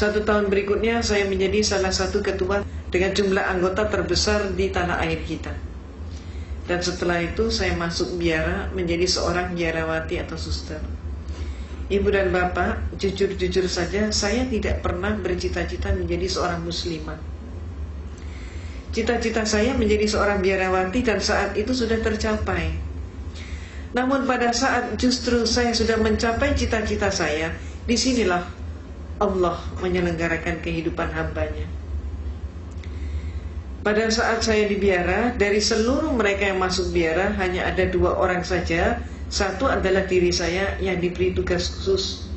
1 tahun berikutnya saya menjadi salah satu ketua dengan jumlah anggota terbesar di tanah air kita. Dan setelah itu saya masuk biara menjadi seorang biarawati atau suster. Ibu dan bapak, jujur-jujur saja saya tidak pernah bercita-cita menjadi seorang muslimah. Cita-cita saya menjadi seorang biarawati dan saat itu sudah tercapai. Namun pada saat justru saya sudah mencapai cita-cita saya, disinilah Allah menyelenggarakan kehidupan hambanya. Pada saat saya di biara, dari seluruh mereka yang masuk biara hanya ada 2 orang saja. Satu adalah diri saya yang diberi tugas khusus,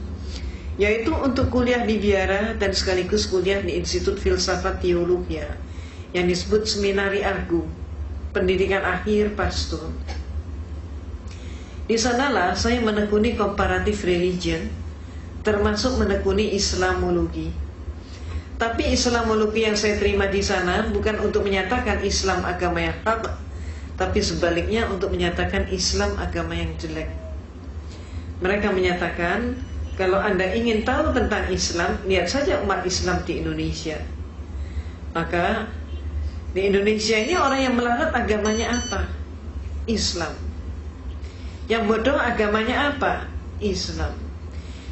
yaitu untuk kuliah di biara dan sekaligus kuliah di Institut Filsafat Teologia yang disebut Seminari Argu, pendidikan akhir pastor. Di sanalah saya menekuni comparative religion, termasuk menekuni Islamologi. Tapi Islamologi yang saya terima di sana bukan untuk menyatakan Islam agama yang hak, tapi sebaliknya untuk menyatakan Islam agama yang jelek. Mereka menyatakan, kalau Anda ingin tahu tentang Islam, lihat saja umat Islam di Indonesia. Maka di Indonesia ini orang yang melarat agamanya apa? Islam. Yang bodoh agamanya apa? Islam.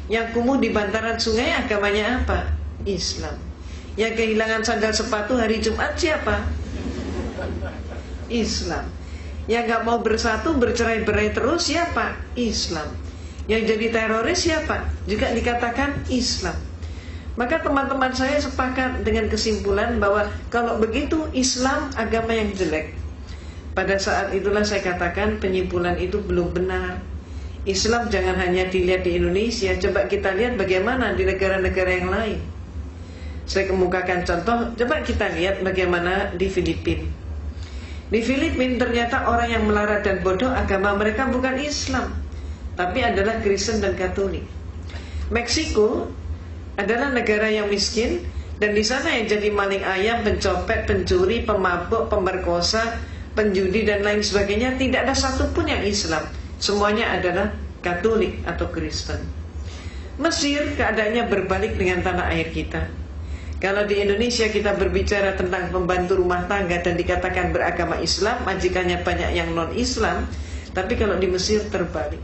Yang kumuh di bantaran sungai agamanya apa? Islam. Yang kehilangan sandal sepatu hari Jumat siapa? Islam. Yang gak mau bersatu, bercerai-berai terus siapa? Islam. Yang jadi teroris siapa? Juga dikatakan Islam. Maka teman-teman saya sepakat dengan kesimpulan bahwa kalau begitu Islam agama yang jelek. Pada saat itulah saya katakan penyimpulan itu belum benar. Islam jangan hanya dilihat di Indonesia, coba kita lihat bagaimana di negara-negara yang lain. Saya kemukakan contoh, coba kita lihat bagaimana di Filipina. Di Filipina ternyata orang yang melarat dan bodoh agama mereka bukan Islam, tapi adalah Kristen dan Katolik. Meksiko adalah negara yang miskin, dan di sana yang jadi maling ayam, pencopet, pencuri, pemabuk, pemerkosa, penjudi dan lain sebagainya tidak ada satupun yang Islam. Semuanya adalah Katolik atau Kristen. Mesir keadaannya berbalik dengan tanah air kita. Kalau di Indonesia kita berbicara tentang pembantu rumah tangga dan dikatakan beragama Islam, majikannya banyak yang non-Islam. Tapi kalau di Mesir terbalik.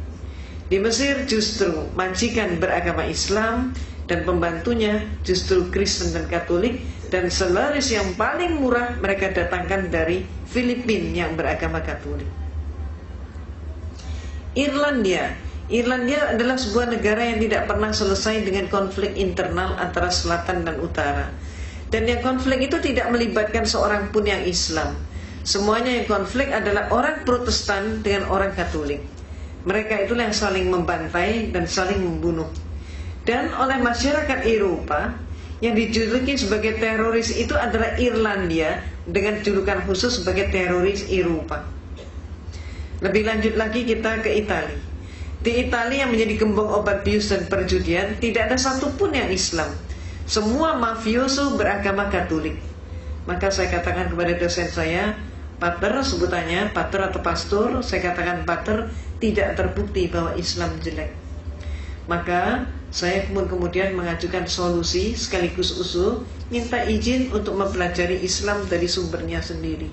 Di Mesir justru majikan beragama Islam dan pembantunya justru Kristen dan Katolik. Dan selaris yang paling murah mereka datangkan dari Filipina yang beragama Katolik. Irlandia adalah sebuah negara yang tidak pernah selesai dengan konflik internal antara selatan dan utara. Dan yang konflik itu tidak melibatkan seorang pun yang Islam. Semuanya yang konflik adalah orang Protestan dengan orang Katolik. Mereka itulah yang saling membantai dan saling membunuh. Dan oleh masyarakat Eropa, yang dijuluki sebagai teroris itu adalah Irlandia dengan julukan khusus sebagai teroris Eropa. Lebih lanjut lagi kita ke Italia. Di Italia yang menjadi gembong obat bius dan perjudian, tidak ada satupun yang Islam. Semua mafioso beragama Katolik. Maka saya katakan kepada dosen saya, pater, sebutannya pater atau pastor, saya katakan pater, tidak terbukti bahwa Islam jelek. Maka saya kemudian mengajukan solusi sekaligus usul, minta izin untuk mempelajari Islam dari sumbernya sendiri.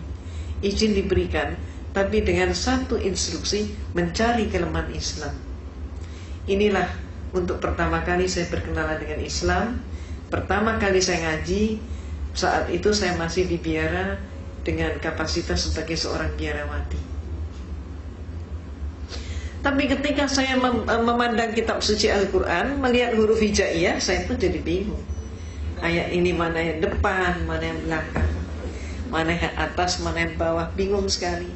Izin diberikan, tapi dengan satu instruksi, mencari kelemahan Islam. Inilah untuk pertama kali saya berkenalan dengan Islam. Pertama kali saya ngaji, saat itu saya masih di biara dengan kapasitas sebagai seorang biarawati. Tapi ketika saya memandang kitab suci Al-Quran, melihat huruf hijaiyah, saya pun jadi bingung. Ayat ini mana yang depan, mana yang belakang, mana yang atas, mana yang bawah, bingung sekali.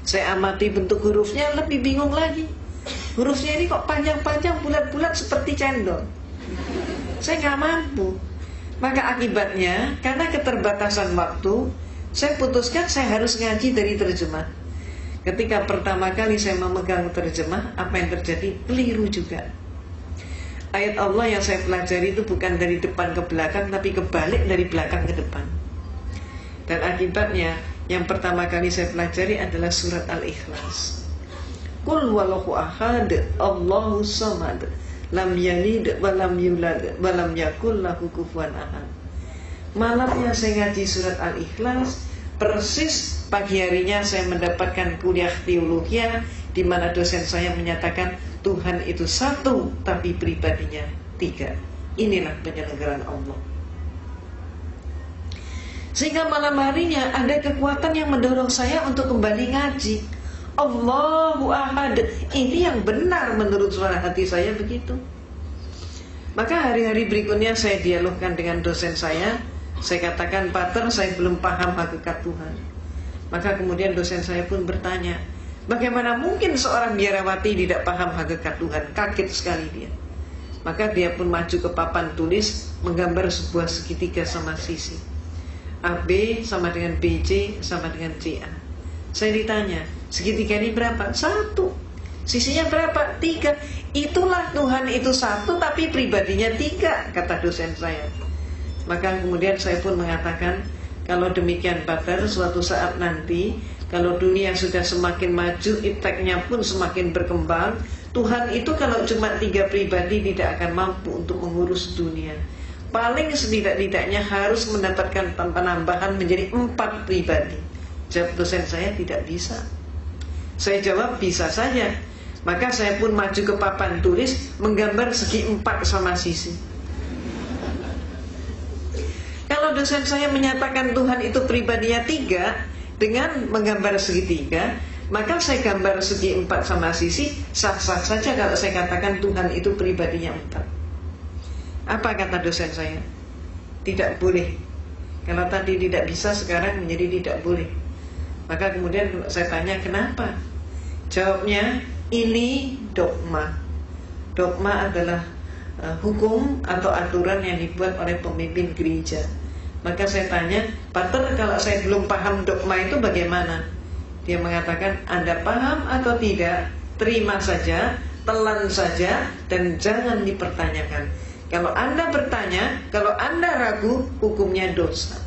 Saya amati bentuk hurufnya, lebih bingung lagi. Hurufnya ini kok panjang-panjang, bulat-bulat seperti cendol. Saya nggak mampu. Maka akibatnya, karena keterbatasan waktu, saya putuskan saya harus ngaji dari terjemah. Ketika pertama kali saya memegang terjemah, apa yang terjadi? Keliru juga. Ayat Allah yang saya pelajari itu bukan dari depan ke belakang, tapi kebalik dari belakang ke depan. Dan akibatnya, yang pertama kali saya pelajari adalah surat Al-Ikhlas. Qul huwallahu ahad, Allahu samad, lam yalid wa lam yulad wa lam yakul lahu kufuwan ahad. Malamnya saya ngaji surat Al-Ikhlas, persis pagi harinya saya mendapatkan kuliah teologi di mana dosen saya menyatakan Tuhan itu satu tapi pribadinya tiga. Inilah penyelenggaraan Allah. Sehingga malam harinya ada kekuatan yang mendorong saya untuk kembali ngaji. Allahu Ahad. Ini yang benar menurut suara hati saya begitu. Maka hari-hari berikutnya saya dialogkan dengan dosen saya. Saya katakan, Pater, saya belum paham hakikat Tuhan. Maka kemudian dosen saya pun bertanya, bagaimana mungkin seorang biarawati tidak paham hakikat Tuhan? Kaget sekali dia. Maka dia pun maju ke papan tulis, menggambar sebuah segitiga sama sisi. AB sama dengan BC sama dengan CA. Saya ditanya, segitiga ini berapa? 1. Sisinya berapa? 3. Itulah Tuhan itu satu tapi pribadinya 3, kata dosen saya. Maka kemudian saya pun mengatakan, kalau demikian Pater, suatu saat nanti kalau dunia sudah semakin maju, ipteknya pun semakin berkembang, Tuhan itu kalau cuma 3 pribadi tidak akan mampu untuk mengurus dunia. Paling setidak-tidaknya harus mendapatkan penambahan menjadi 4 pribadi. Jawab dosen saya, tidak bisa. Saya jawab, bisa saja. Maka saya pun maju ke papan tulis, menggambar segi 4 sama sisi. Kalau dosen saya menyatakan Tuhan itu pribadinya 3 dengan menggambar segitiga, maka saya gambar segi 4 sama sisi, sah-sah saja kalau saya katakan Tuhan itu pribadinya 4. Apa kata dosen saya? Tidak boleh. Kalau tadi tidak bisa, sekarang menjadi tidak boleh. Maka kemudian saya tanya kenapa? Jawabnya, ini dogma. Dogma adalah hukum atau aturan yang dibuat oleh pemimpin gereja. Maka saya tanya, Pater, kalau saya belum paham dogma itu bagaimana? Dia mengatakan, Anda paham atau tidak, terima saja, telan saja, dan jangan dipertanyakan. Kalau Anda bertanya, kalau Anda ragu, hukumnya dosa.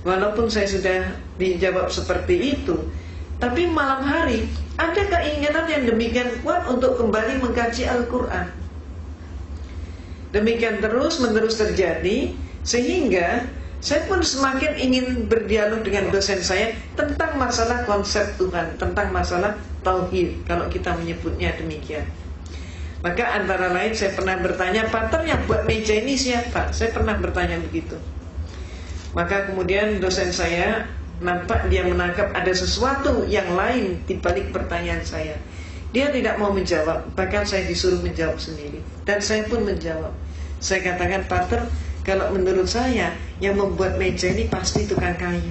Walaupun saya sudah dijawab seperti itu, tapi malam hari ada keinginan yang demikian kuat untuk kembali mengkaji Al-Quran. Demikian terus-menerus terjadi, sehingga saya pun semakin ingin berdialog dengan dosen saya tentang masalah konsep Tuhan, tentang masalah tauhid, kalau kita menyebutnya demikian. Maka antara lain saya pernah bertanya, Pater, yang buat meja ini siapa? Saya pernah bertanya begitu. Maka kemudian dosen saya nampak dia menangkap ada sesuatu yang lain di balik pertanyaan saya. Dia tidak mau menjawab, bahkan saya disuruh menjawab sendiri. Dan saya pun menjawab. Saya katakan, Pater, kalau menurut saya yang membuat meja ini pasti tukang kayu.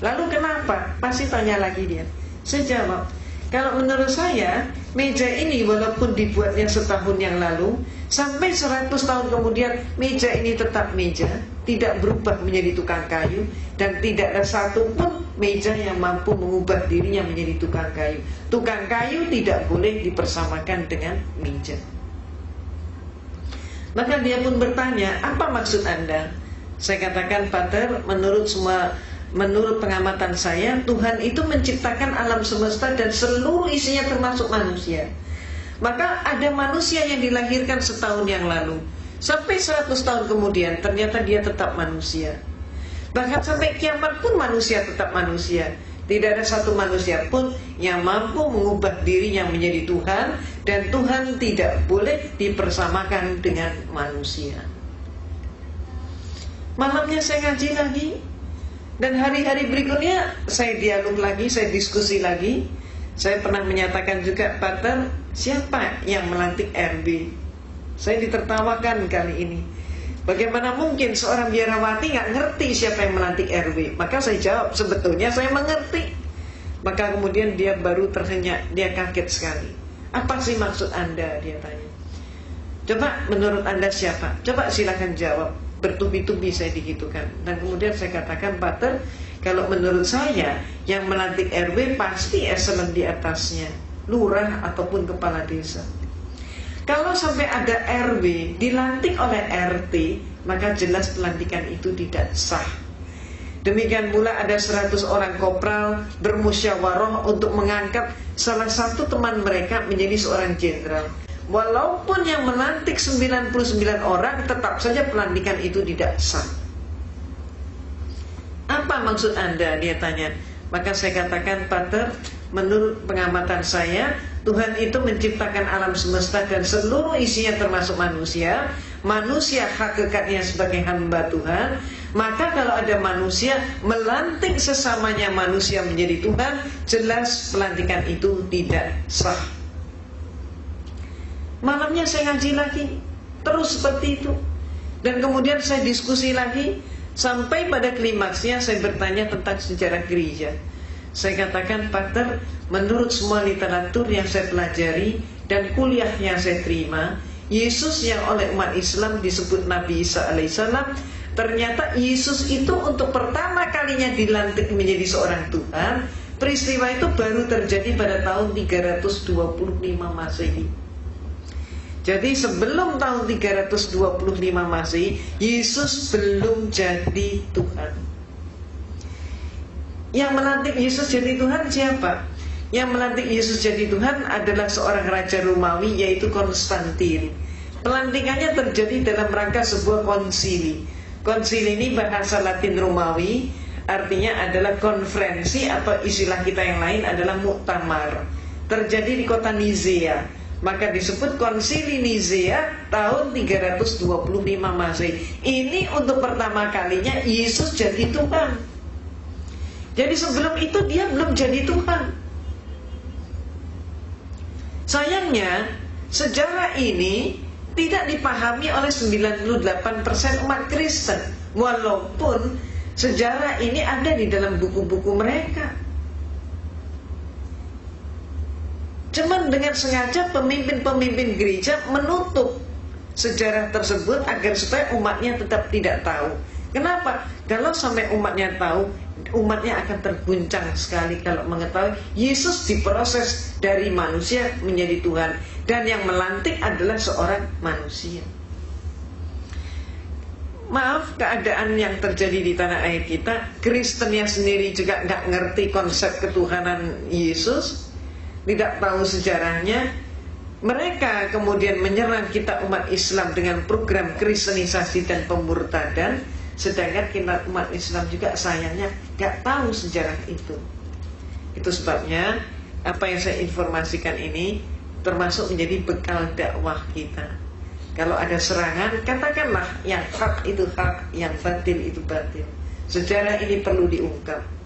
Lalu kenapa? Pasti tanya lagi dia. Saya jawab, kalau menurut saya meja ini walaupun dibuatnya setahun yang lalu, sampai 100 tahun kemudian meja ini tetap meja, tidak berubah menjadi tukang kayu, dan tidak ada satu pun meja yang mampu mengubah dirinya menjadi tukang kayu. Tukang kayu tidak boleh dipersamakan dengan meja. Maka dia pun bertanya, apa maksud Anda? Saya katakan, Pater, menurut pengamatan saya, Tuhan itu menciptakan alam semesta dan seluruh isinya termasuk manusia. Maka ada manusia yang dilahirkan setahun yang lalu, sampai 100 tahun kemudian ternyata dia tetap manusia. Bahkan sampai kiamat pun manusia tetap manusia. Tidak ada satu manusia pun yang mampu mengubah dirinya menjadi Tuhan, dan Tuhan tidak boleh dipersamakan dengan manusia. Malamnya saya ngaji lagi, dan hari-hari berikutnya saya dialog lagi, saya diskusi lagi. Saya pernah menyatakan juga, Pater, siapa yang melantik RB? Saya ditertawakan kali ini. Bagaimana mungkin seorang biarawati nggak ngerti siapa yang melantik RW? Maka saya jawab, sebetulnya saya mengerti. Maka kemudian dia baru tersenyum, dia kaget sekali. Apa sih maksud Anda? Dia tanya. Coba menurut Anda siapa? Coba silakan jawab. Bertubi-tubi saya digitukan. Dan kemudian saya katakan, Pater, kalau menurut saya yang melantik RW pasti eselon di atasnya, lurah ataupun kepala desa. Kalau sampai ada RW dilantik oleh RT, maka jelas pelantikan itu tidak sah. Demikian pula ada 100 orang kopral bermusyawarah untuk mengangkat salah satu teman mereka menjadi seorang jenderal. Walaupun yang melantik 99 orang, tetap saja pelantikan itu tidak sah. Apa maksud Anda? Dia tanya. Maka saya katakan, Pater, menurut pengamatan saya, Tuhan itu menciptakan alam semesta dan seluruh isinya termasuk manusia. Manusia hakikatnya sebagai hamba Tuhan. Maka kalau ada manusia melantik sesamanya manusia menjadi Tuhan, jelas pelantikan itu tidak sah. Malamnya saya ngaji lagi, terus seperti itu. Dan kemudian saya diskusi lagi, sampai pada klimaksnya saya bertanya tentang sejarah gereja. Saya katakan, Pater, menurut semua literatur yang saya pelajari dan kuliah yang saya terima, Yesus yang oleh umat Islam disebut Nabi Isa alaihissalam, ternyata Yesus itu untuk pertama kalinya dilantik menjadi seorang Tuhan. Peristiwa itu baru terjadi pada tahun 325 Masehi. Jadi sebelum tahun 325 Masehi, Yesus belum jadi Tuhan. Yang melantik Yesus jadi Tuhan siapa? Yang melantik Yesus jadi Tuhan adalah seorang raja Romawi, yaitu Konstantin. Pelantikannya terjadi dalam rangka sebuah konsili. Konsili ini bahasa Latin Romawi, artinya adalah konferensi, atau istilah kita yang lain adalah muktamar. Terjadi di kota Nizea. Maka disebut Konsili Nizea tahun 325 Masehi. Ini untuk pertama kalinya Yesus jadi Tuhan. Jadi sebelum itu dia belum jadi Tuhan. Sayangnya sejarah ini tidak dipahami oleh 98% umat Kristen. Walaupun sejarah ini ada di dalam buku-buku mereka. Cuman dengan sengaja pemimpin-pemimpin gereja menutup sejarah tersebut agar supaya umatnya tetap tidak tahu. Kenapa? Kalau sampai umatnya tahu, umatnya akan terguncang sekali kalau mengetahui Yesus diproses dari manusia menjadi Tuhan, dan yang melantik adalah seorang manusia. Maaf, keadaan yang terjadi di tanah air kita, Kristennya sendiri juga nggak ngerti konsep ketuhanan Yesus, tidak tahu sejarahnya. Mereka kemudian menyerang kita umat Islam dengan program kristenisasi dan pemurtadan, sedangkan kita umat Islam juga sayangnya gak tahu sejarah itu. Itu sebabnya apa yang saya informasikan ini termasuk menjadi bekal dakwah kita. Kalau ada serangan, katakanlah yang hak itu hak, yang batil itu batil. Sejarah ini perlu diungkap.